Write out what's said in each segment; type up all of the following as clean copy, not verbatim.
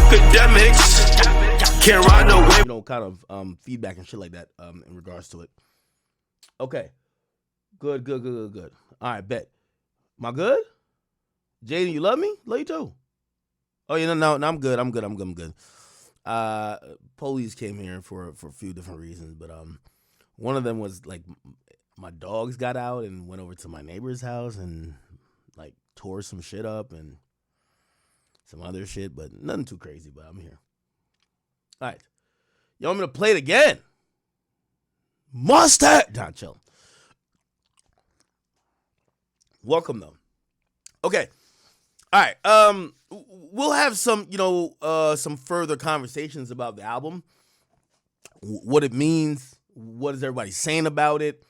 Akademiks can't ride no wave. Kind of feedback and shit like that in regards to it. Okay. Good. All right, bet. Am I good? Jaden, you love me? Love you too. Oh, yeah, no, I'm good. I'm good. Police came here for a few different reasons, but one of them was like my dogs got out and went over to my neighbor's house and like tore some shit up and some other shit, but nothing too crazy, but I'm here. All right. You want me to play it again? Mustard! Nah, chill. Welcome, though. Okay. All right. We'll have some, some further conversations about the album, what it means, what is everybody saying about it.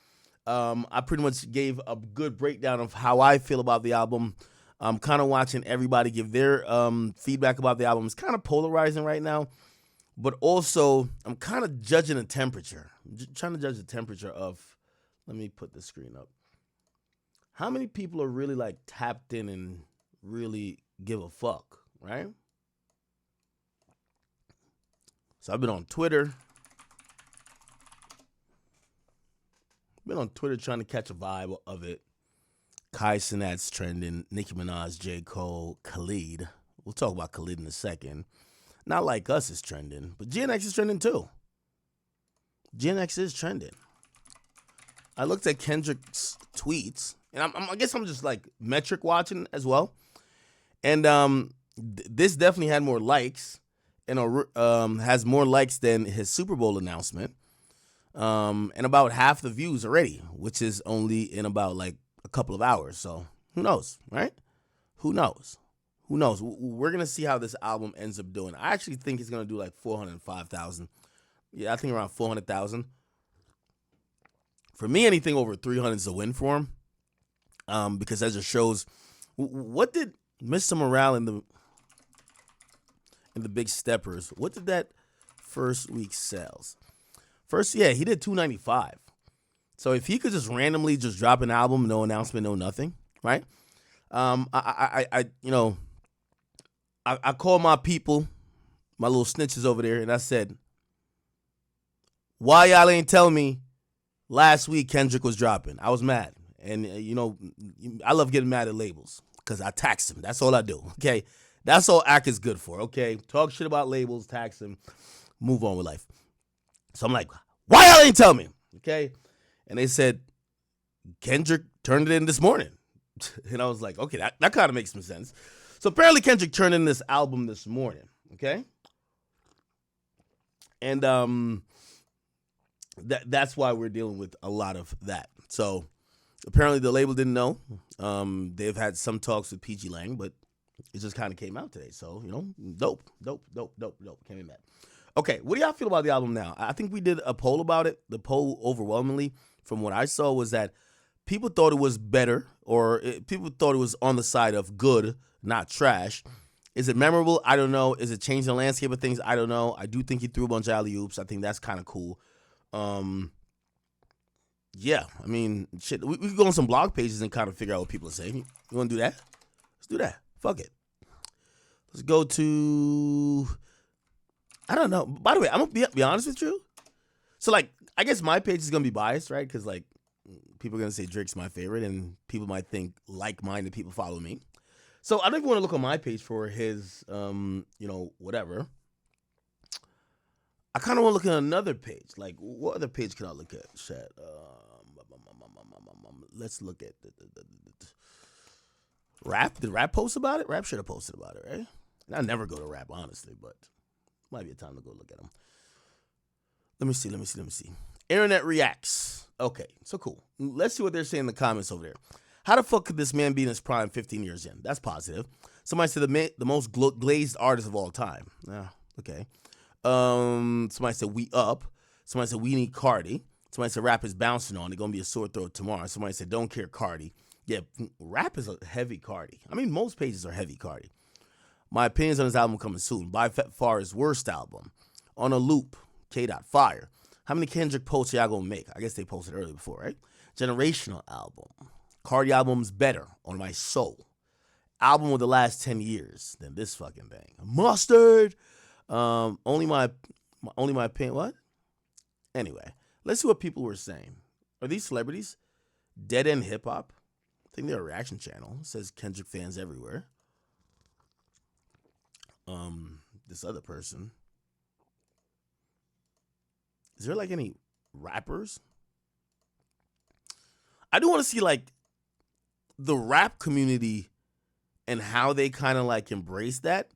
I pretty much gave a good breakdown of how I feel about the album. I'm kind of watching everybody give their feedback about the album. It's kind of polarizing right now, but also I'm kind of judging the temperature. Trying to judge the temperature of, let me put the screen up. How many people are really like tapped in and really give a fuck, right? So I've been on Twitter. Trying to catch a vibe of it. Kai Cenat's trending. Nicki Minaj, J. Cole, Khalid. We'll talk about Khalid in a second. Not Like Us is trending, but GNX is trending too. GNX is trending. I looked at Kendrick's tweets, and I guess I'm just like metric watching as well. And this definitely had more likes, and has more likes than his Super Bowl announcement. And about half the views already, which is only in about like a couple of hours. So who knows, right? Who knows? We're going to see how this album ends up doing. I actually think it's going to do like 405,000. Yeah, I think around 400,000. For me, anything over 300 is a win for him. Because that just shows, what did Mr. Morale in the Big Steppers, what did that first week sales? First, yeah, he did 295. So if he could just randomly just drop an album, no announcement, no nothing, right? I called my people, my little snitches over there, and I said, why y'all ain't tell me last week Kendrick was dropping? I was mad. And, I love getting mad at labels because I tax them. That's all I do, okay? That's all ACK is good for, okay? Talk shit about labels, tax them, move on with life. So I'm like, why y'all ain't tell me? Okay. And they said, Kendrick turned it in this morning. And I was like, okay, that kind of makes some sense. So apparently Kendrick turned in this album this morning. Okay. And that's why we're dealing with a lot of that. So apparently the label didn't know. They've had some talks with PG Lang, but it just kind of came out today. So, dope. Came in mad. Okay, what do y'all feel about the album now? I think we did a poll about it. The poll overwhelmingly, from what I saw, was that people thought it was better, or people thought it was on the side of good, not trash. Is it memorable? I don't know. Is it changing the landscape of things? I don't know. I do think he threw a bunch of alley-oops. I think that's kind of cool. Yeah, I mean, shit. We could go on some blog pages and kind of figure out what people are saying. You want to do that? Let's do that. Fuck it. Let's go to... I don't know. By the way, I'm going to be honest with you. So, like, I guess my page is going to be biased, right? Because, like, people are going to say Drake's my favorite, and people might think like-minded people follow me. So, I don't even want to look on my page for his, whatever. I kind of want to look at another page. Like, what other page can I look at? Chat. Let's look at Rap. Did Rap post about it? Rap should have posted about it, right? And I never go to Rap, honestly, but... might be a time to go look at them. Let me see. Internet reacts. Okay, so cool. Let's see what they're saying in the comments over there. How the fuck could this man be in his prime 15 years in? That's positive. Somebody said the most glazed artist of all time. Okay. Somebody said we up. Somebody said we need Cardi. Somebody said Rap is bouncing on. They're going to be a sore throat tomorrow. Somebody said don't care Cardi. Yeah, Rap is a heavy Cardi. I mean, most pages are heavy Cardi. My opinions on this album coming soon. By far his worst album. On a Loop. K.Fire. How many Kendrick posts y'all gonna make? I guess they posted earlier before, right? Generational album. Cardi album's better. On My Soul. album of the last 10 years than this fucking thing. Mustard. Only my opinion. What? Anyway, let's see what people were saying. Are these celebrities? Dead End Hip Hop. I think they're a reaction channel. It says Kendrick fans everywhere. This other person. Is there like any rappers? I do want to see like the rap community and how they kind of like embrace that.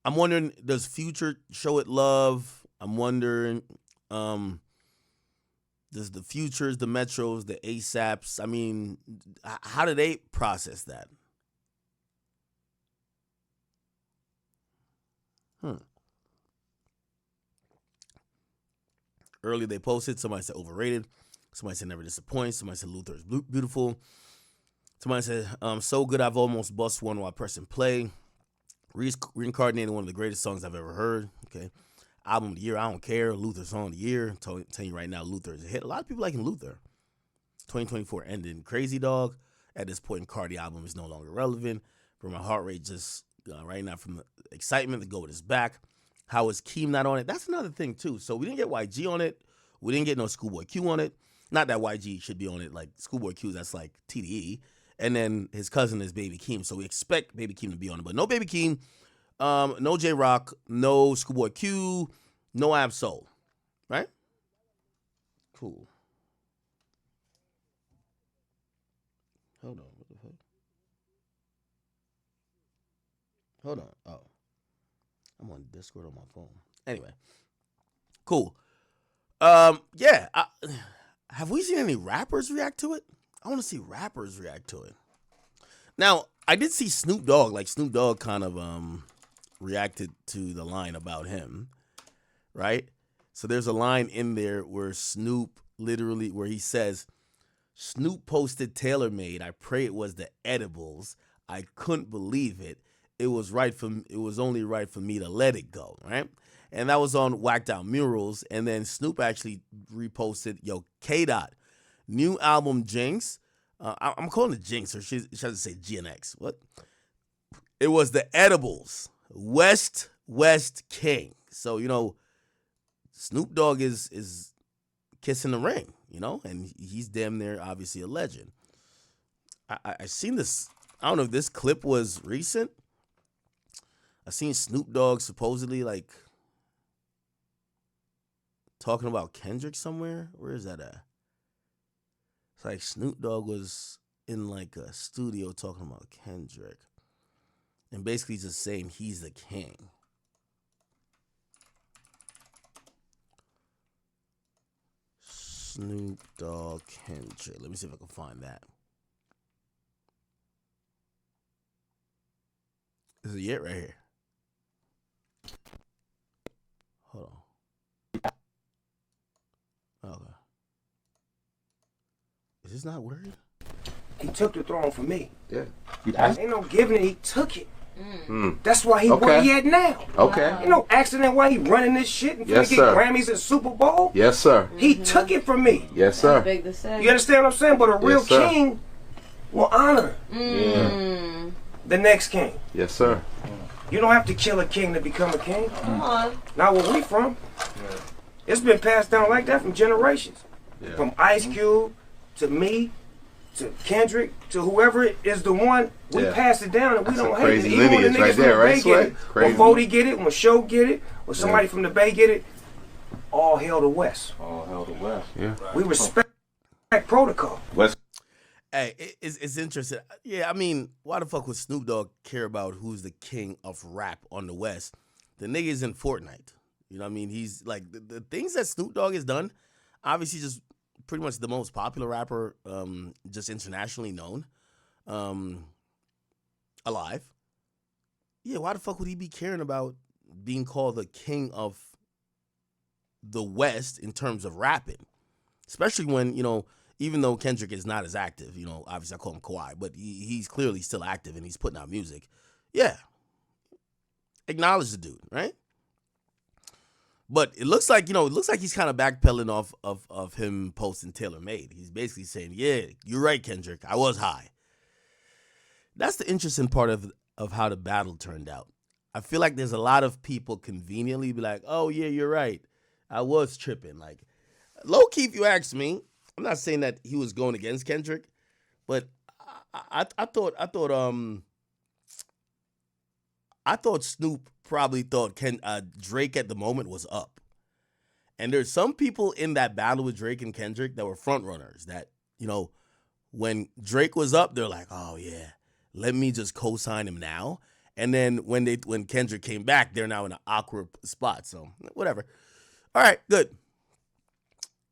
I'm wondering, does Future show it love? I'm wondering, does the Futures, the Metros, the ASAPs, I mean, how do they process that? Earlier they posted, somebody said overrated. Somebody said never disappoint. Somebody said Luther is beautiful. Somebody said, so good I've almost bust one while pressing play. Reincarnated, one of the greatest songs I've ever heard. Okay. Album of the year, I don't care. Luther song of the year. Telling you right now, Luther is a hit. A lot of people liking Luther. 2024 ended crazy, dog. At this point, Cardi album is no longer relevant. For my heart rate just right now from the excitement to go with his back. How is Keem not on it? That's another thing, too. So we didn't get YG on it. We didn't get no Schoolboy Q on it. Not that YG should be on it. Like Schoolboy Q, that's like TDE. And then his cousin is Baby Keem. So we expect Baby Keem to be on it. But no Baby Keem, no J-Rock, no Schoolboy Q, no Ab Soul. Right? Cool. Hold on. What the fuck? Hold on. Oh. I'm on Discord on my phone. Anyway. Cool. Yeah. Have we seen any rappers react to it? I want to see rappers react to it. Now, I did see Snoop Dogg. Like, Snoop Dogg kind of reacted to the line about him. Right? So there's a line in there where Snoop literally, where he says, Snoop posted TaylorMade. I pray it was the edibles. I couldn't believe it. It was only right for me to let it go, right? And that was on Whacked Out Murals. And then Snoop actually reposted, yo, K-Dot, new album Jinx. I'm calling it Jinx, or she doesn't say GNX. What? It was the edibles. West King. So, you know, Snoop Dogg is kissing the ring, you know, and he's damn near obviously a legend. I seen this. I don't know if this clip was recent. I seen Snoop Dogg supposedly like talking about Kendrick somewhere. Where is that at? It's like Snoop Dogg was in like a studio talking about Kendrick, and basically just saying he's the king. Snoop Dogg Kendrick. Let me see if I can find that. This is it right here. Hold on. Okay. Is this not working? He took the throne from me. Yeah. Ain't no giving it, he took it. That's why he where he at now. Okay. Ain't no accident why he running this shit and finna get Grammys and Super Bowl. Yes, sir. He took it from me. Yes, sir. That's big to say. You understand what I'm saying? But a real Yes, sir. king will honor the next king. Yes, sir. You don't have to kill a king to become a king. Come on. Not where we from. It's been passed down like that from generations. Yeah. From Ice Cube to me to Kendrick to whoever is the one, we pass it down and we That's don't a hate it. crazy Even when the lineage niggas right from there, the right, Bay Sway? get it, Crazy. when 40 get it, when Show get it, when somebody from the Bay get it, all hail the West. All hell the West. Yeah. We respect protocol. West. Hey, it's interesting. Yeah, I mean, why the fuck would Snoop Dogg care about who's the king of rap on the West? The nigga's in Fortnite. You know what I mean? He's like, the things that Snoop Dogg has done, obviously just pretty much the most popular rapper, just internationally known, alive. Yeah, why the fuck would he be caring about being called the king of the West in terms of rapping? Especially when, you know, even though Kendrick is not as active, you know, obviously I call him Kawhi, but he's clearly still active and he's putting out music. Yeah. Acknowledge the dude, right? But it looks like, you know, he's kind of backpedaling off of him posting TaylorMade. He's basically saying, yeah, you're right, Kendrick. I was high. That's the interesting part of how the battle turned out. I feel like there's a lot of people conveniently be like, "Oh yeah, you're right. I was tripping." Like low key, if you ask me, I'm not saying that he was going against Kendrick, but I thought Snoop probably thought Drake at the moment was up. And there's some people in that battle with Drake and Kendrick that were front runners that, when Drake was up, they're like, oh yeah, let me just co-sign him now. And then when Kendrick came back, they're now in an awkward spot. So whatever. All right, good.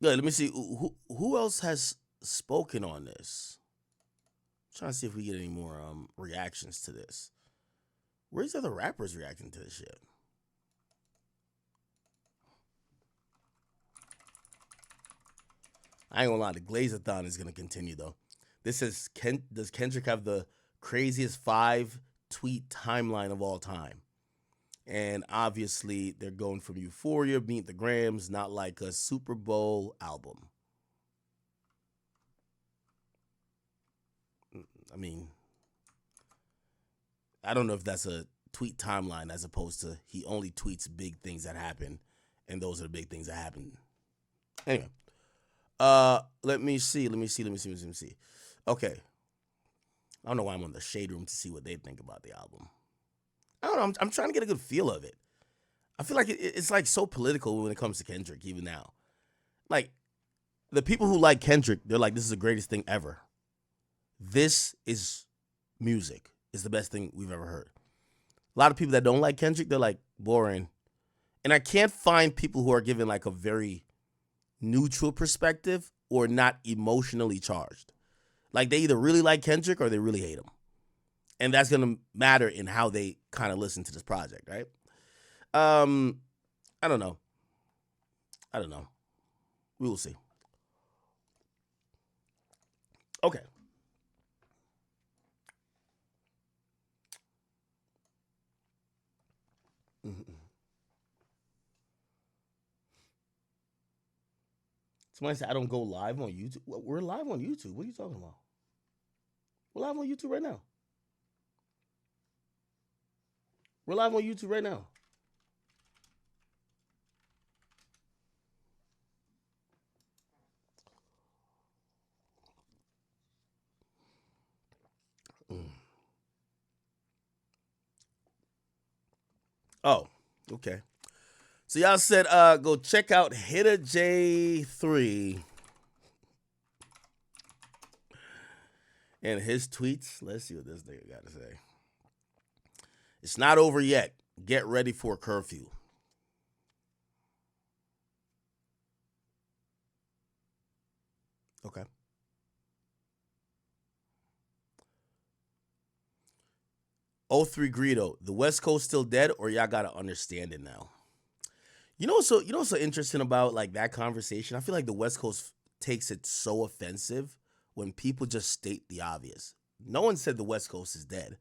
Good. Let me see. Who else has spoken on this? I'm trying to see if we get any more reactions to this. Where's the other rappers reacting to this shit? I ain't gonna lie, the Glaze-a-thon is gonna continue though. This is does Kendrick have the craziest 5-tweet timeline of all time? And obviously they're going from Euphoria, Meet the Grams, Not Like a Super Bowl album. I mean, I don't know if that's a tweet timeline as opposed to he only tweets big things that happen, and those are the big things that happen. Anyway, let me see. Okay, I don't know why I'm on the shade room to see what they think about the album. I don't know. I'm trying to get a good feel of it. I feel like it's like so political when it comes to Kendrick even now. Like the people who like Kendrick, they're like, this is the greatest thing ever. This is music. It's the best thing we've ever heard. A lot of people that don't like Kendrick, they're like, boring. And I can't find people who are giving like a very neutral perspective or not emotionally charged. Like they either really like Kendrick or they really hate him. And that's going to matter in how they kind of listen to this project, right? I don't know. We will see. Okay. Somebody said I don't go live on YouTube. We're live on YouTube. What are you talking about? We're live on YouTube right now. We're live on YouTube right now. Oh, okay. So y'all said go check out Hitter J3 and his tweets. Let's see what this nigga got to say. It's not over yet. Get ready for curfew. Okay. O3 Greedo, the West Coast still dead, or y'all gotta understand it now? You know what's so interesting about like that conversation? I feel like the West Coast takes it so offensive when people just state the obvious. No one said the West Coast is dead.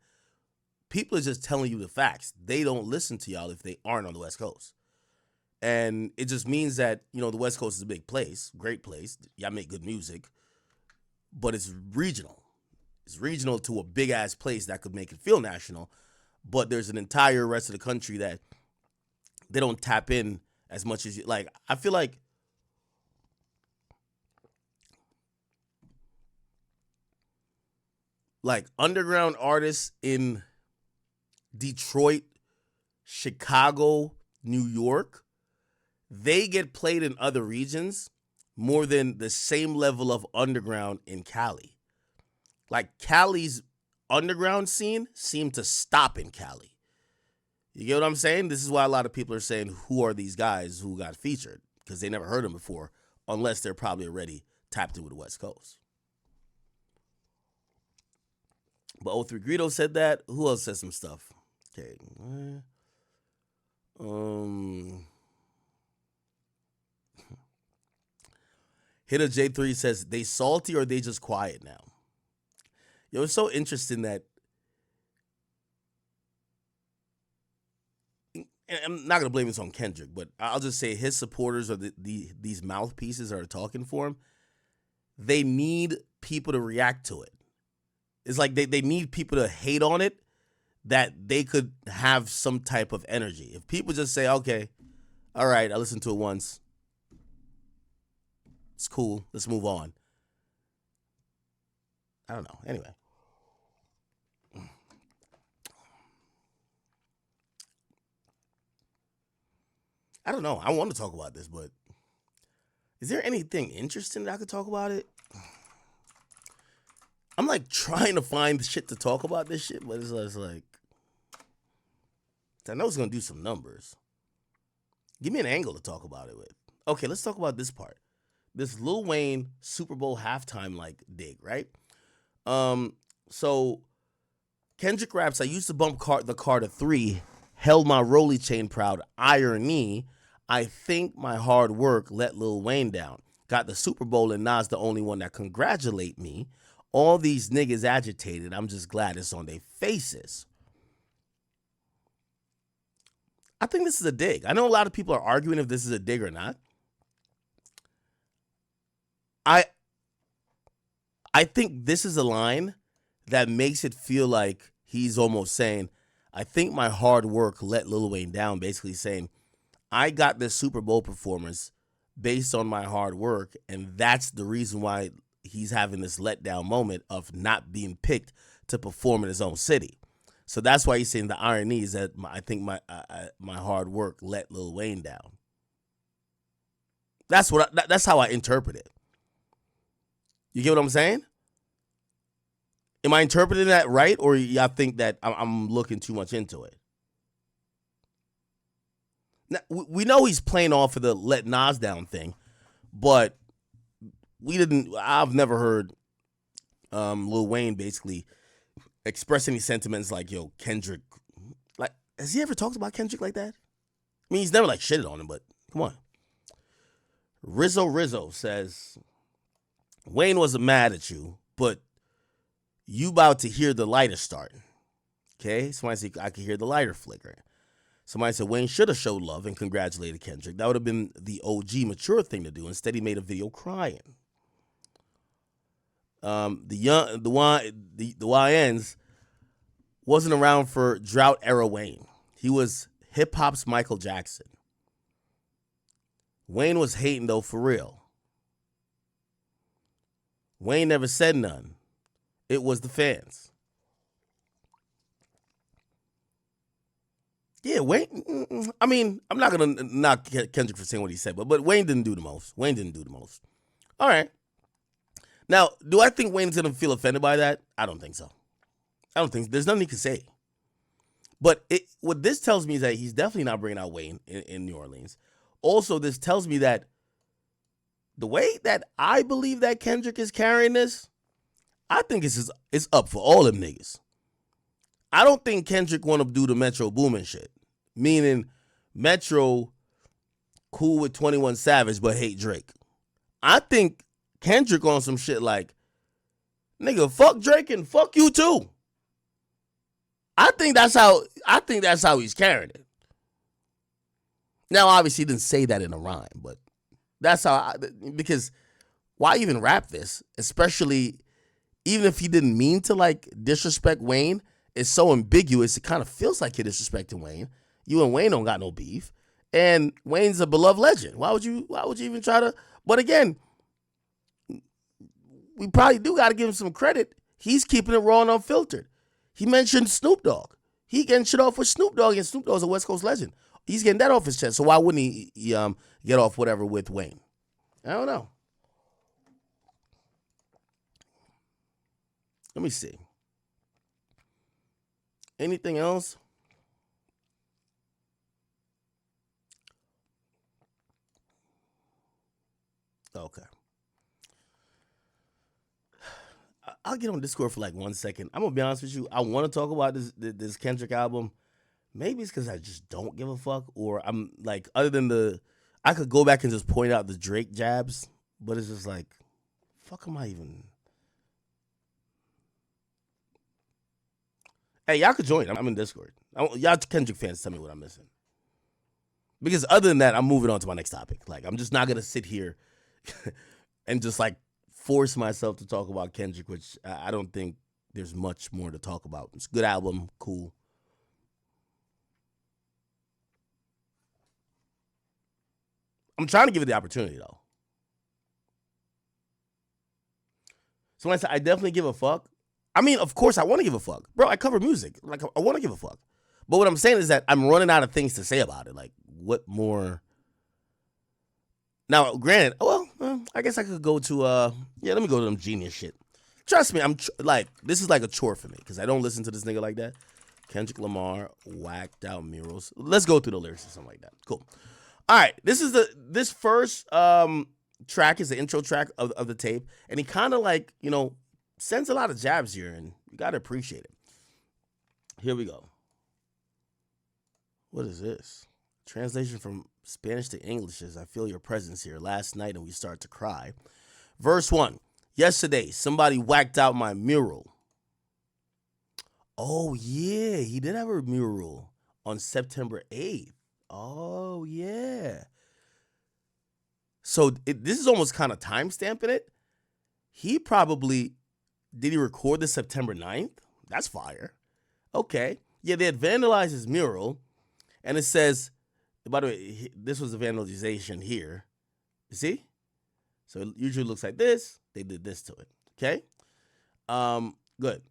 People are just telling you the facts. They don't listen to y'all if they aren't on the West Coast. And it just means that, the West Coast is a big place, great place. Y'all make good music, but it's regional. It's regional to a big ass place that could make it feel national. But there's an entire rest of the country that they don't tap in as much as you like. I feel like underground artists in Detroit, Chicago, New York, they get played in other regions more than the same level of underground in Cali. Like Cali's underground scene seemed to stop in Cali. You get what I'm saying? This is why a lot of people are saying, who are these guys who got featured? Because they never heard them before, unless they're probably already tapped in with the West Coast. But O3 Greedo said that. Who else said some stuff? Okay. Hitter J3 says, they salty or they just quiet now? Yo, it's so interesting that, and I'm not going to blame this on Kendrick, but I'll just say his supporters or these mouthpieces are talking for him. They need people to react to it. It's like they need people to hate on it that they could have some type of energy. If people just say, okay, all right, I listened to it once. It's cool. Let's move on. I don't know. Anyway. I don't know. I want to talk about this, but is there anything interesting that I could talk about it? I'm like trying to find shit to talk about this shit, but it's like, I know it's going to do some numbers. Give me an angle to talk about it with. Okay, let's talk about this part. This Lil Wayne Super Bowl halftime like dig, right? So Kendrick raps, I used to bump the Carter 3, held my Rolly chain proud, irony. I think my hard work let Lil Wayne down. Got the Super Bowl and Nas the only one that congratulate me. All these niggas agitated. I'm just glad it's on their faces. I think this is a dig. I know a lot of people are arguing if this is a dig or not. I think this is a line that makes it feel like he's almost saying, I think my hard work let Lil Wayne down, basically saying, I got this Super Bowl performance based on my hard work, and that's the reason why he's having this letdown moment of not being picked to perform in his own city. So that's why he's saying the irony is that I think my hard work let Lil Wayne down. That's how I interpret it. You get what I'm saying? Am I interpreting that right, or y'all think that I'm looking too much into it? Now, we know he's playing off of the let Nas down thing, but I've never heard Lil Wayne basically express any sentiments like, yo, Kendrick. Like, has he ever talked about Kendrick like that? I mean, he's never like shitted on him, but come on. Rizzo says, Wayne wasn't mad at you, but you about to hear the lighter starting. Okay? Somebody said, I could hear the lighter flickering. Somebody said, Wayne should have showed love and congratulated Kendrick. That would have been the OG mature thing to do. Instead, he made a video crying. The YNs wasn't around for drought era Wayne. He was hip hop's Michael Jackson. Wayne was hating though for real. Wayne never said none. It was the fans. Yeah, Wayne. I mean, I'm not gonna knock Kendrick for saying what he said, but Wayne didn't do the most. All right. Now, do I think Wayne's gonna feel offended by that? I don't think so. There's nothing he can say. But what this tells me is that he's definitely not bringing out Wayne in New Orleans. Also, this tells me that the way that I believe that Kendrick is carrying this, I think it's up for all them niggas. I don't think Kendrick want to do the Metro Boomin shit. Meaning, Metro cool with 21 Savage but hate Drake. I think Kendrick on some shit like, nigga, fuck Drake and fuck you too. I think that's how he's carrying it. Now, obviously, he didn't say that in a rhyme, but that's how because why even rap this? Especially, even if he didn't mean to like disrespect Wayne, it's so ambiguous. It kind of feels like you're disrespecting Wayne. You and Wayne don't got no beef, and Wayne's a beloved legend. Why would you even try to? But again, we probably do got to give him some credit. He's keeping it raw and unfiltered. He mentioned Snoop Dogg. He getting shit off with Snoop Dogg, and Snoop Dogg's a West Coast legend. He's getting that off his chest. So why wouldn't he get off whatever with Wayne? I don't know. Let me see. Anything else? Okay. I'll get on Discord for like 1 second. I'm gonna be honest with you. I want to talk about this Kendrick album. Maybe it's because I just don't give a fuck, or I'm like, other than I could go back and just point out the Drake jabs, but it's just like, fuck am I even? Hey, y'all could join. I'm in Discord. Y'all Kendrick fans, tell me what I'm missing. Because other than that, I'm moving on to my next topic. Like, I'm just not gonna sit here and just like force myself to talk about Kendrick, which I don't think there's much more to talk about. It's a good album, cool. I'm trying to give it the opportunity, though. So when I say I definitely give a fuck, I mean, of course I want to give a fuck. Bro, I cover music. Like, I want to give a fuck. But what I'm saying is that I'm running out of things to say about it. Like, what more? Now, granted, I guess I could go to, let me go to them genius shit. Trust me, this is like a chore for me because I don't listen to this nigga like that. Kendrick Lamar, whacked out murals. Let's go through the lyrics or something like that. Cool. All right, this first track is the intro track of the tape, and he kind of like, sends a lot of jabs here, and you got to appreciate it. Here we go. What is this? Translation from Spanish to English is, I feel your presence here last night and we start to cry. Verse 1. Yesterday, somebody whacked out my mural. Oh, yeah. He did have a mural on September 8th. Oh, yeah. So this is almost kind of time stamping it. He probably, did he record the September 9th? That's fire. Okay. Yeah, they had vandalized his mural. And it says, by the way, this was a vandalization here. You see? So it usually looks like this. They did this to it. Okay? Good.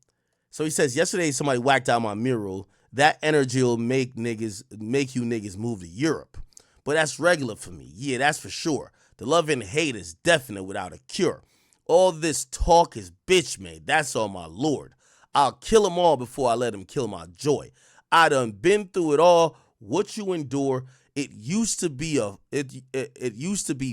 So he says, yesterday somebody whacked out my mural. That energy will make you niggas move to Europe. But that's regular for me. Yeah, that's for sure. The love and hate is definite without a cure. All this talk is bitch made. That's on my lord. I'll kill them all before I let them kill my joy. I done been through it all. What you endure, it used to be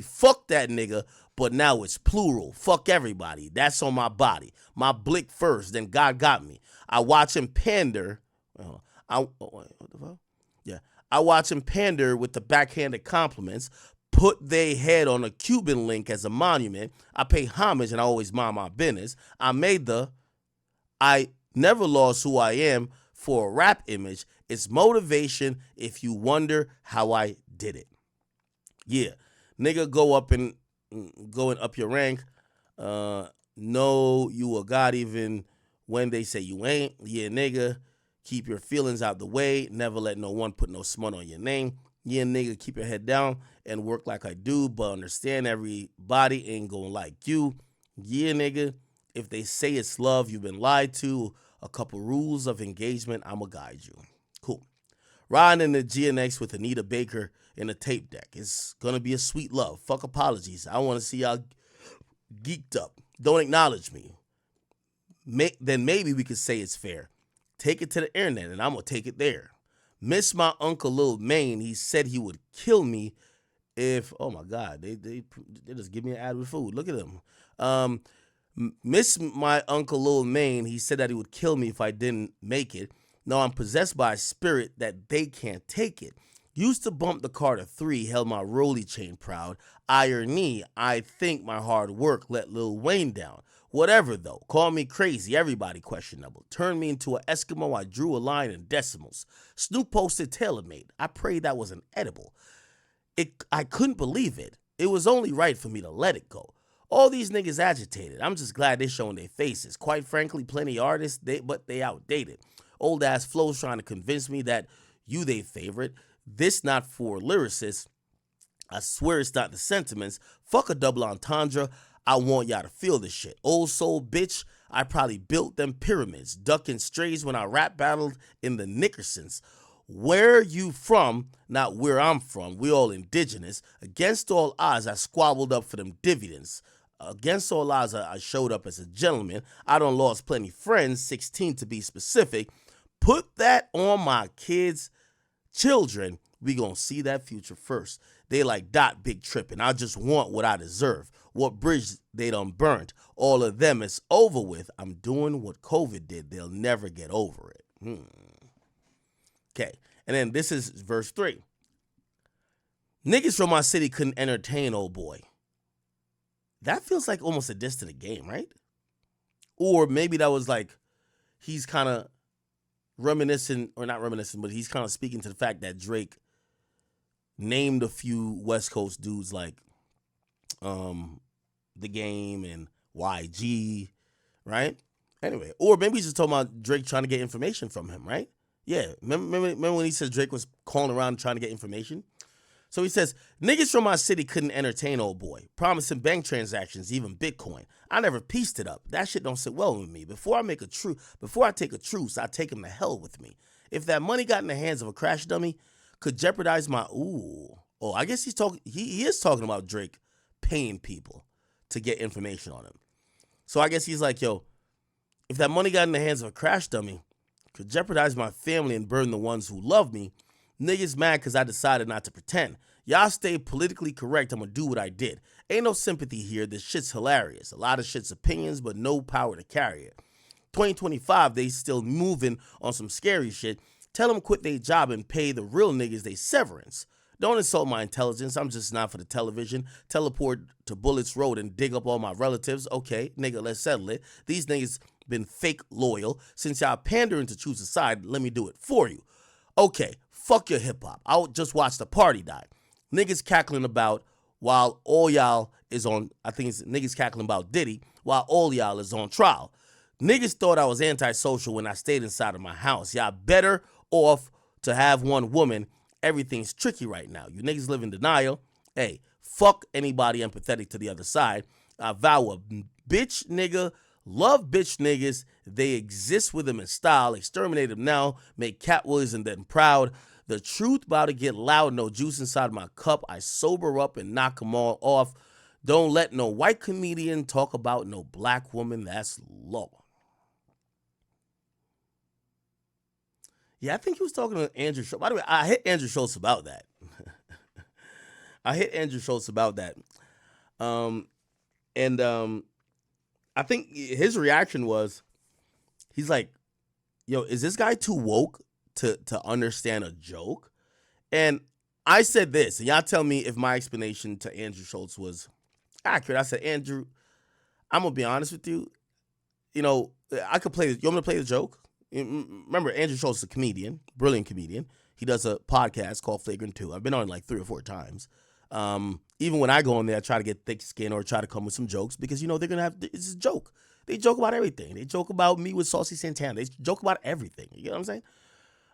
fuck that nigga, but now it's plural. Fuck everybody. That's on my body. My blick first, then God got me. I watch him pander. What the fuck? Yeah. I watch him pander with the backhanded compliments. Put they head on a Cuban link as a monument. I pay homage and I always mind my business. I never lost who I am for a rap image. It's motivation if you wonder how I did it. Yeah. Nigga going up your rank. Know you a god even when they say you ain't. Yeah, nigga. Keep your feelings out the way. Never let no one put no smut on your name. Yeah, nigga, keep your head down and work like I do, but understand everybody ain't gonna like you. Yeah, nigga. If they say it's love, you've been lied to. A couple rules of engagement, I'ma guide you. Cool. Riding in the GNX with Anita Baker in a tape deck. It's gonna be a sweet love. Fuck apologies. I want to see y'all geeked up. Don't acknowledge me. Then maybe we could say it's fair. Take it to the internet and I'm gonna take it there. Miss my uncle Lil Wayne. He said he would kill me if. Oh my God, they just give me an ad with food. Look at them. Miss my uncle Lil Wayne. He said that he would kill me if I didn't make it. No, I'm possessed by a spirit that they can't take it. Used to bump the car to 3, held my rolly chain proud. Irony, I think my hard work let Lil Wayne down. Whatever though, call me crazy, everybody questionable. Turned me into an Eskimo, I drew a line in decimals. Snoop posted tailor-made. I prayed that was an edible. I couldn't believe it. It was only right for me to let it go. All these niggas agitated. I'm just glad they showing their faces. Quite frankly, plenty artists, but they outdated. Old ass flows trying to convince me that you they favorite. This not for lyricists. I swear it's not the sentiments. Fuck a double entendre. I want y'all to feel this shit. Old soul bitch, I probably built them pyramids. Ducking strays when I rap battled in the Nickersons. Where you from? Not where I'm from. We all indigenous. Against all odds, I squabbled up for them dividends. Against all odds, I showed up as a gentleman. I done lost plenty friends, 16 to be specific. Put that on my kids' children. We gonna see that future first. They like Dot big tripping. I just want what I deserve. What bridge they done burnt. All of them is over with. I'm doing what COVID did. They'll never get over it. Okay. And then this is verse 3. Niggas from my city couldn't entertain old boy. That feels like almost a diss to the game, right? Or maybe that was like, he's kind of reminiscent, or not reminiscent, but he's kind of speaking to the fact that Drake named a few West Coast dudes like The Game and YG, right? Anyway, or maybe he's just talking about Drake trying to get information from him, right? Yeah. Remember when he said Drake was calling around trying to get information? So he says, niggas from my city couldn't entertain old boy, promising bank transactions, even Bitcoin. I never pieced it up. That shit don't sit well with me. Before I take a truce, I take him to hell with me. If that money got in the hands of a crash dummy, could jeopardize my I guess he is talking about Drake paying people to get information on him. So I guess he's like, yo, if that money got in the hands of a crash dummy, could jeopardize my family and burn the ones who love me. Niggas mad because I decided not to pretend. Y'all stay politically correct. I'm going to do what I did. Ain't no sympathy here. This shit's hilarious. A lot of shit's opinions, but no power to carry it. 2025, they still moving on some scary shit. Tell them quit their job and pay the real niggas they severance. Don't insult my intelligence. I'm just not for the television. Teleport to Bullets Road and dig up all my relatives. Okay, nigga, let's settle it. These niggas been fake loyal. Since y'all pandering to choose a side, let me do it for you. Okay, fuck your hip hop. I'll just watch the party die. Niggas cackling about while all y'all is on, I think it's niggas cackling about Diddy while all y'all is on trial. Niggas thought I was antisocial when I stayed inside of my house. Y'all better off to have one woman. Everything's tricky right now. You niggas live in denial. Hey, fuck anybody empathetic to the other side. I vow a bitch nigga, love bitch niggas. They exist with them in style. Exterminate them now. Make Cat Williams and then proud. The truth about to get loud. No juice inside my cup. I sober up and knock them all off. Don't let no white comedian talk about no black woman. That's law. Yeah, I think he was talking to Andrew Schultz. By the way, I hit Andrew Schultz about that. I think his reaction was, he's like, yo, is this guy too woke to understand a joke? And I said this, and y'all tell me if my explanation to Andrew Schultz was accurate. I said, Andrew, I'm going to be honest with you. You know, I could play, you want me to play the joke? Remember, Andrew Schultz is a comedian, brilliant comedian. He does a podcast called Flagrant 2. I've been on it like 3 or 4 times. Even when I go on there, I try to get thick skin or try to come with some jokes because, you know, they're going to have, it's a joke. They joke about everything. They joke about me with Saucy Santana. They joke about everything. You know what I'm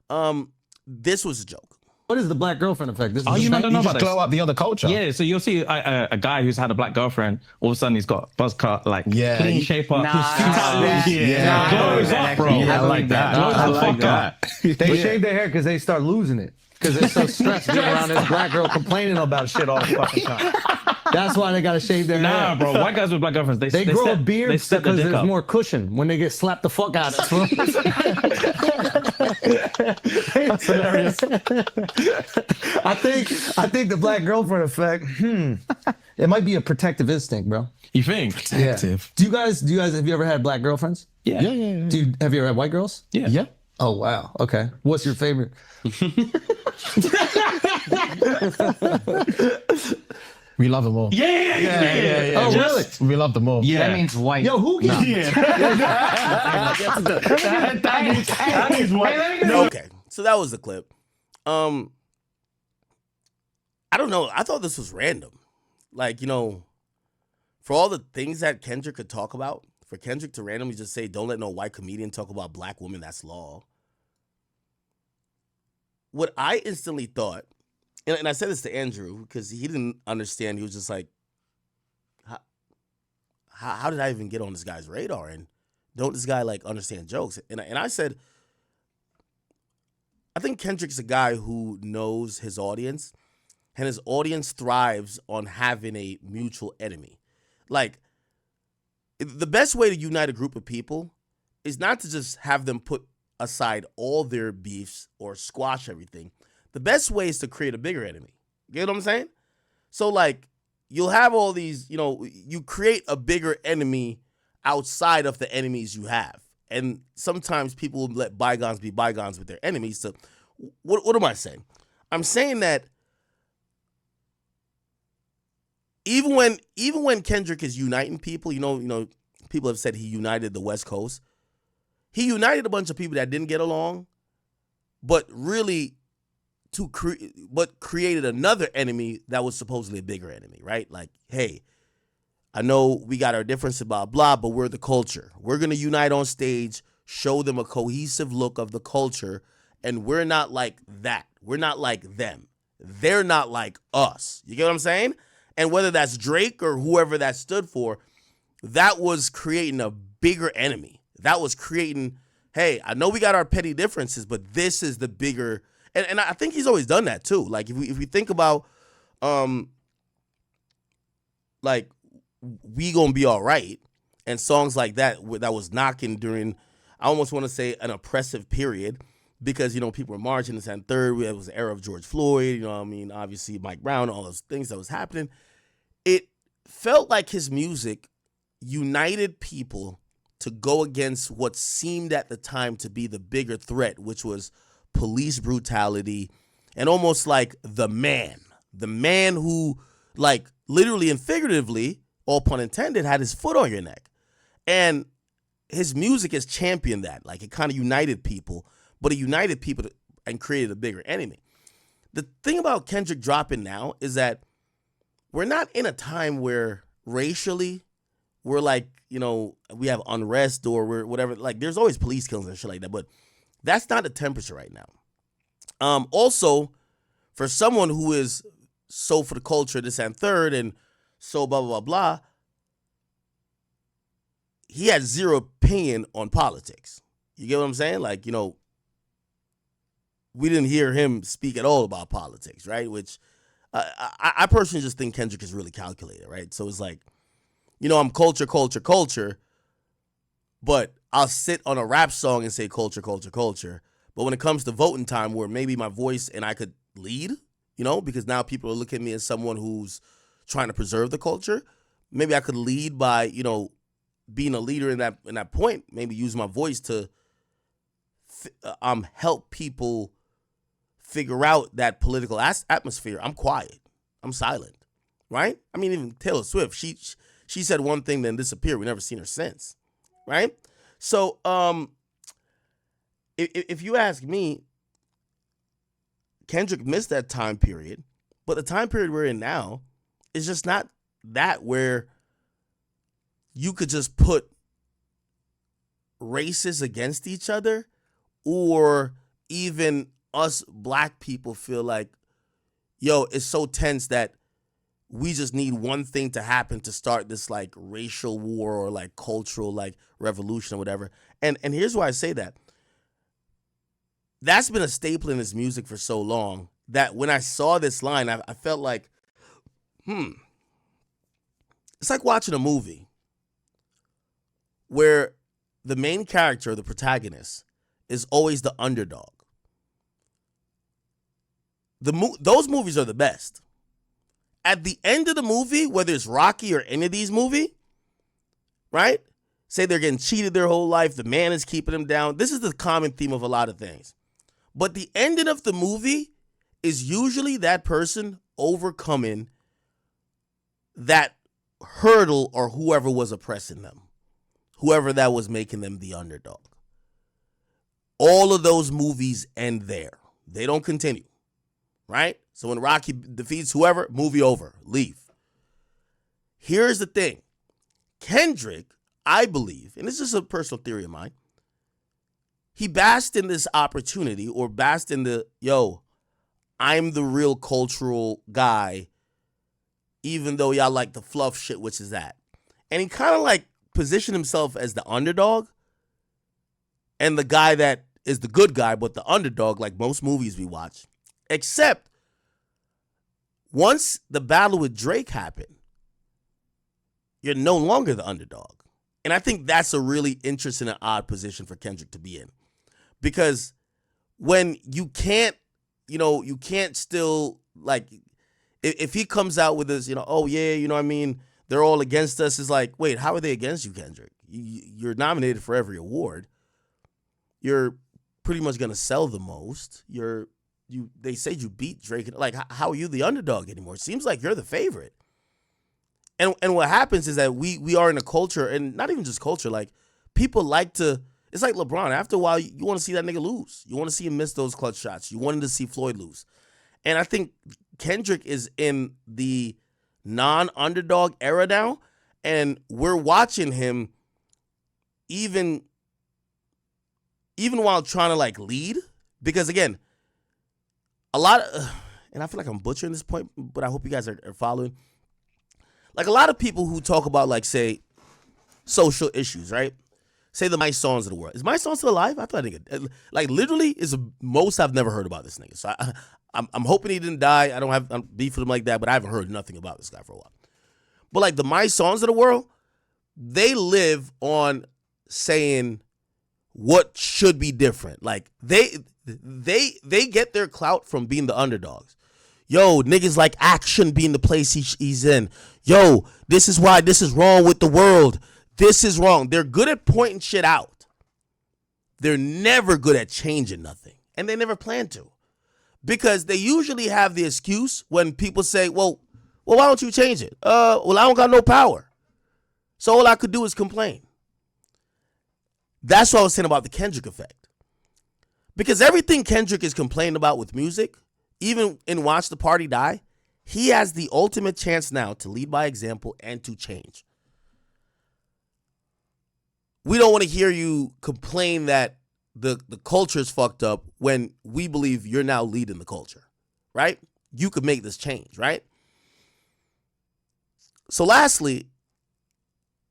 saying? This was a joke. What is the black girlfriend effect? This is you don't know about glow up the other culture. Yeah, so you'll see a guy who's had a black girlfriend, all of a sudden he's got buzz cut, like clean shape up. Glows up, bro. I like that. I like that. They shave their hair because they start losing it. Because they're so stressed being around this black girl complaining about shit all the fucking time. That's why they gotta shave their hair. Nah, bro. White guys with black girlfriends, they grow a beard because there's up. more cushion when they get slapped the fuck out of. That's hilarious. I think the black girlfriend effect. It might be a protective instinct, bro. You think? Protective. Yeah. Do you guys have you ever had black girlfriends? Yeah. Have you ever had white girls? Yeah. Oh wow. Okay. What's your favorite? We love them all. Yeah. Oh really? We love them all. Yeah. That means white. Yo, who gets That means white. Okay, so that was the clip. I don't know. I thought this was random. Like, you know, for all the things that Kendrick could talk about, for Kendrick to randomly just say, don't let no white comedian talk about black women, that's law. What I instantly thought, and I said this to Andrew because he didn't understand. He was just like, how did I even get on this guy's radar? And don't this guy like understand jokes? And I said, I think Kendrick's a guy who knows his audience, and his audience thrives on having a mutual enemy. Like, the best way to unite a group of people is not to just have them put aside all their beefs or squash everything. The best way is to create a bigger enemy. You get what I'm saying? So, like, you'll have all these, you know, you create a bigger enemy outside of the enemies you have. And sometimes people will let bygones be bygones with their enemies. So what am I saying? I'm saying that even when Kendrick is uniting people, you know, people have said he united the West Coast. He united a bunch of people that didn't get along, but really created another enemy that was supposedly a bigger enemy, right? Like, hey, I know we got our differences, blah, blah, but we're the culture. We're going to unite on stage, show them a cohesive look of the culture, and we're not like that. We're not like them. They're not like us. You get what I'm saying? And whether that's Drake or whoever that stood for, that was creating a bigger enemy. That was creating, hey, I know we got our petty differences, but this is the bigger, and I think he's always done that too. Like if we think about, like, We Gonna Be All Right, and songs like that that was knocking during, I almost want to say, an oppressive period, because, you know, people were marching this and third. It was the era of George Floyd, you know what I mean? Obviously, Mike Brown, all those things that was happening. It felt like his music united people to go against what seemed at the time to be the bigger threat, which was police brutality and almost like the man who, like, literally and figuratively, all pun intended, had his foot on your neck. And his music has championed that. Like, it kind of united people, but it united people and created a bigger enemy. The thing about Kendrick dropping now is that we're not in a time where racially we're like, you know, we have unrest or we're whatever. Like, there's always police killings and shit like that, but that's not the temperature right now. Also, for someone who is so for the culture, this and third, and so blah, blah, blah, blah, he had zero opinion on politics. You get what I'm saying? Like, you know, we didn't hear him speak at all about politics, right? Which I personally just think Kendrick is really calculated, right? So it's like, you know, I'm culture, but I'll sit on a rap song and say culture. But when it comes to voting time, where maybe my voice and I could lead, you know, because now people are looking at me as someone who's trying to preserve the culture, maybe I could lead by, you know, being a leader in that point, maybe use my voice to help people figure out that political atmosphere. I'm quiet. I'm silent, right? I mean, even Taylor Swift, she said one thing, then disappeared. We never seen her since, right? So if you ask me, Kendrick missed that time period, but the time period we're in now is just not that where you could just put races against each other, or even us black people feel like, yo, it's so tense that we just need one thing to happen to start this like racial war or like cultural like revolution or whatever. And here's why I say that. That's been a staple in his music for so long that when I saw this line, I felt like, it's like watching a movie where the main character, the protagonist, is always the underdog. Those movies are the best. At the end of the movie, whether it's Rocky or any of these movies, right? Say they're getting cheated their whole life, the man is keeping them down. This is the common theme of a lot of things. But the ending of the movie is usually that person overcoming that hurdle or whoever was oppressing them, whoever that was making them the underdog. All of those movies end there. They don't continue, right? So when Rocky defeats whoever, movie over, leave. Here's the thing. Kendrick, I believe, and this is a personal theory of mine, he basked in this opportunity, or basked in the, yo, I'm the real cultural guy, even though y'all like the fluff shit, which is that. And he kind of like positioned himself as the underdog and the guy that is the good guy, but the underdog, like most movies we watch. Except once the battle with Drake happened, you're no longer the underdog. And I think that's a really interesting and odd position for Kendrick to be in. Because when you can't, you know, you can't still, like, if he comes out with this, you know, oh yeah, you know what I mean, they're all against us, it's like, wait, how are they against you, Kendrick? You're nominated for every award. You're pretty much going to sell the most. They say you beat Drake. Like, how are you the underdog anymore? It seems like you're the favorite. And what happens is that we are in a culture, and not even just culture, like, people like to, it's like LeBron. After a while, you want to see that nigga lose. You want to see him miss those clutch shots. You wanted to see Floyd lose. And I think Kendrick is in the non-underdog era now, And we're watching him even while trying to like lead, because again, a lot of, and I feel like I'm butchering this point, but I hope you guys are following. Like a lot of people who talk about like, say, social issues, right? Say the My Songs of the world. Is My Song still alive? I thought like literally is the most I've never heard about this nigga. So I'm hoping he didn't die. I don't have beef with him like that, but I haven't heard nothing about this guy for a while. But like the My Songs of the world, they live on saying what should be different. Like they get their clout from being the underdogs. Yo, niggas like action being the place he's in. Yo, this is why this is wrong with the world. This is wrong. They're good at pointing shit out. They're never good at changing nothing. And they never plan to. Because they usually have the excuse when people say, well, why don't you change it? Well, I don't got no power. So all I could do is complain. That's what I was saying about the Kendrick effect. Because everything Kendrick is complaining about with music, even in Watch the Party Die, he has the ultimate chance now to lead by example and to change. We don't want to hear you complain that the culture is fucked up when we believe you're now leading the culture, right? You could make this change, right? So lastly,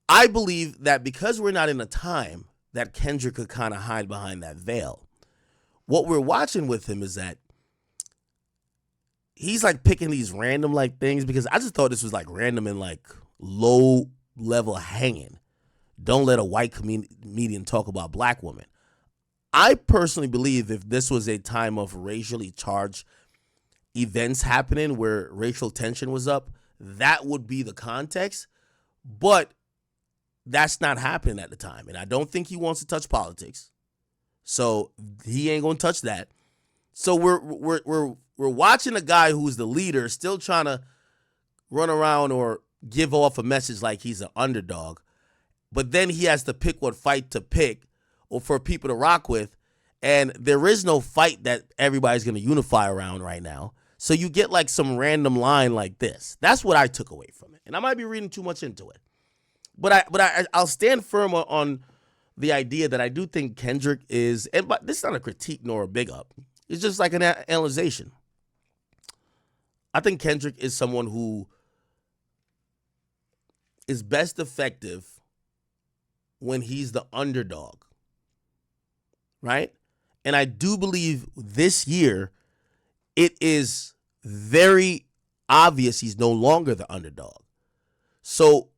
I believe that because we're not in a time that Kendrick could kind of hide behind that veil, what we're watching with him is that he's like picking these random like things, because I just thought this was like random and like low level hanging. Don't let a white comedian talk about black women. I personally believe if this was a time of racially charged events happening where racial tension was up, that would be the context. But that's not happening at the time. And I don't think he wants to touch politics. So he ain't going to touch that. So we're watching a guy who's the leader still trying to run around or give off a message like he's an underdog. But then he has to pick what fight to pick or for people to rock with. And there is no fight that everybody's going to unify around right now. So you get like some random line like this. That's what I took away from it. And I might be reading too much into it. But I'll stand firm on the idea that I do think Kendrick is, but this is not a critique nor a big up. It's just like an analyzation. I think Kendrick is someone who is best effective when he's the underdog, right? And I do believe this year it is very obvious he's no longer the underdog. So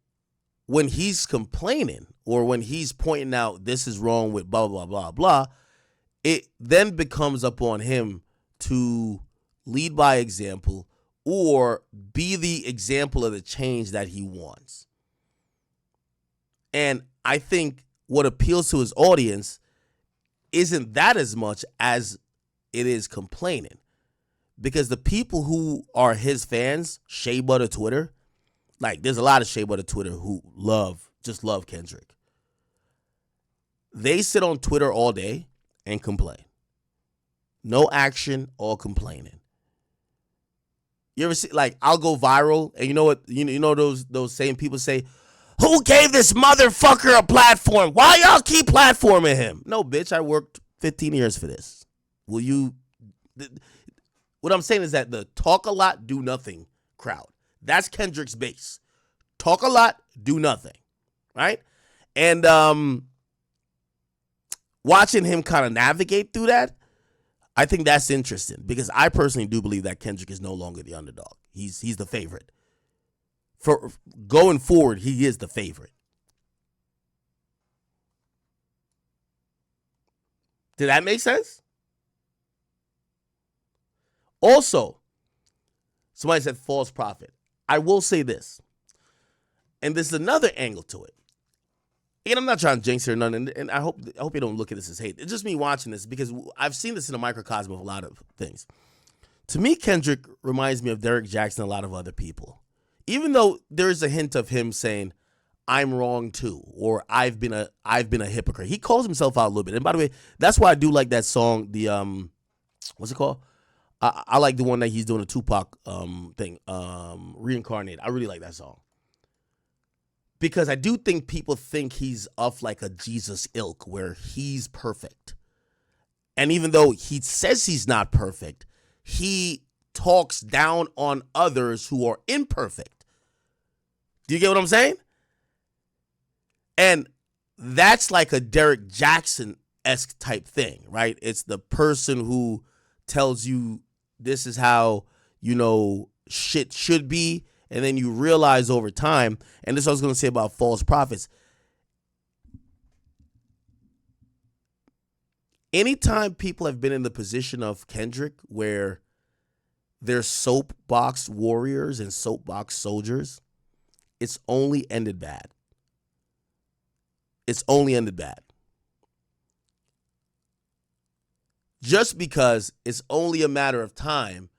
when he's complaining or when he's pointing out this is wrong with blah, blah, blah, blah, it then becomes up on him to lead by example or be the example of the change that he wants. And I think what appeals to his audience isn't that as much as it is complaining. Because the people who are his fans, Shea Butter Twitter, like there's a lot of Shea Butter Twitter who just love Kendrick. They sit on Twitter all day and complain. No action, all complaining. You ever see, like, I'll go viral, and you know what, you know those same people say, who gave this motherfucker a platform? Why y'all keep platforming him? No, bitch, I worked 15 years for this. Will you? What I'm saying is that the talk a lot, do nothing crowd. That's Kendrick's base. Talk a lot, do nothing. Right? And watching him kind of navigate through that, I think that's interesting because I personally do believe that Kendrick is no longer the underdog. He's the favorite. For going forward, he is the favorite. Did that make sense? Also, somebody said false prophet. I will say this, and this is another angle to it. And I'm not trying to jinx it or nothing, and I hope you don't look at this as hate. It's just me watching this because I've seen this in a microcosm of a lot of things. To me, Kendrick reminds me of Derek Jackson and a lot of other people. Even though there is a hint of him saying, I'm wrong too, or I've been a hypocrite. He calls himself out a little bit. And by the way, that's why I do like that song, the what's it called? I like the one that he's doing a Tupac thing, Reincarnate. I really like that song. Because I do think people think he's of like a Jesus ilk where he's perfect. And even though he says he's not perfect, he talks down on others who are imperfect. Do you get what I'm saying? And that's like a Derek Jackson-esque type thing, right? It's the person who tells you this is how, shit should be. And then you realize over time, and this is what I was going to say about false prophets. Anytime people have been in the position of Kendrick where they're soapbox warriors and soapbox soldiers, it's only ended bad. It's only ended bad. Just because it's only a matter of time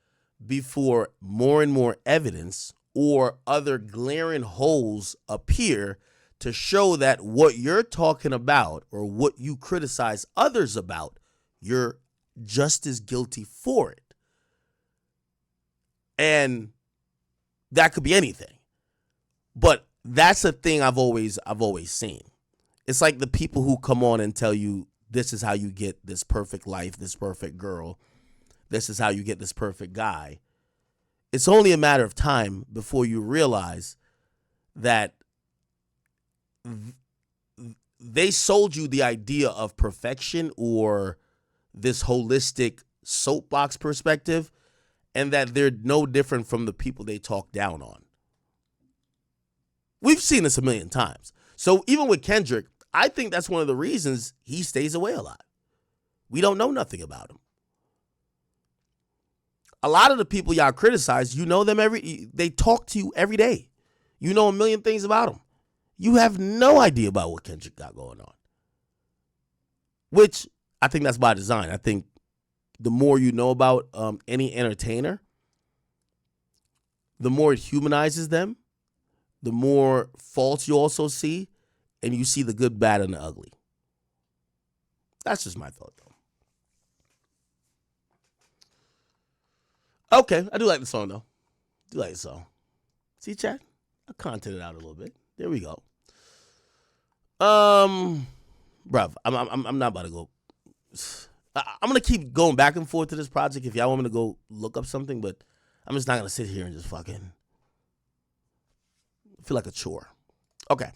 before more and more evidence or other glaring holes appear to show that what you're talking about or what you criticize others about, you're just as guilty for it. And that could be anything. But that's a thing I've always seen. It's like the people who come on and tell you this is how you get this perfect life, this perfect girl. This is how you get this perfect guy. It's only a matter of time before you realize that they sold you the idea of perfection or this holistic soapbox perspective, and that they're no different from the people they talk down on. We've seen this a million times. So even with Kendrick, I think that's one of the reasons he stays away a lot. We don't know nothing about him. A lot of the people y'all criticize, you know them they talk to you every day. You know a million things about them. You have no idea about what Kendrick got going on. Which I think that's by design. I think the more you know about any entertainer, the more it humanizes them, the more faults you also see, and you see the good, bad, and the ugly. That's just my thought, though. Okay, I do like the song, though. Do like the song. See, chat? I contented out a little bit. There we go. Bruv, I'm not about to go. I'm gonna keep going back and forth to this project if y'all want me to go look up something, but I'm just not gonna sit here and just fucking feel like a chore. Okay.